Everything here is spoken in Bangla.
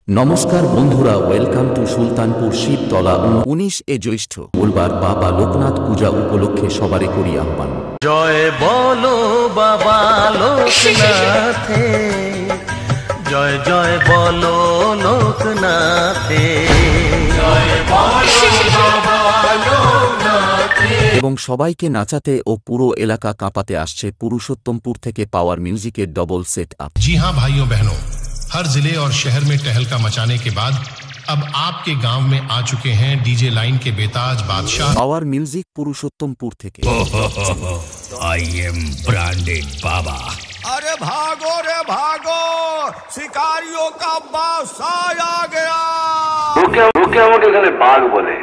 নমস্কার বন্ধুরা, ওয়েলকাম টু সুলতানপুর শিবতলা 19 জ্যৈষ্ঠ মঙ্গলবার বাবা লোকনাথ পূজা উপলক্ষে সবারে করি আহ্বান। জয় বলো বাবা লোকনাথে, জয় জয় বলো লোকনাথে, জয় বলো বাবা লোকনাথে। এবং সবাইকে নাচাতে ও পুরো এলাকা কাঁপাতে আসছে পুরুষোত্তমপুর থেকে পাওয়ার মিউজিকের ডবল সেট আপ। जी हाँ भाइयों बहनों, हर जिले और शहर में टहलका मचाने के बाद अब आपके गांव में आ चुके हैं डीजे लाइन के बेताज बादशाह पावर म्यूजिक पुरुषोत्तमपुर থেকে। आई एम ब्रांडेड बाबा। अरे भागो रे भागो, शिकारियों का बादशाह आ गया। रुके रुके আমাকে এখানে বাঘ বলে।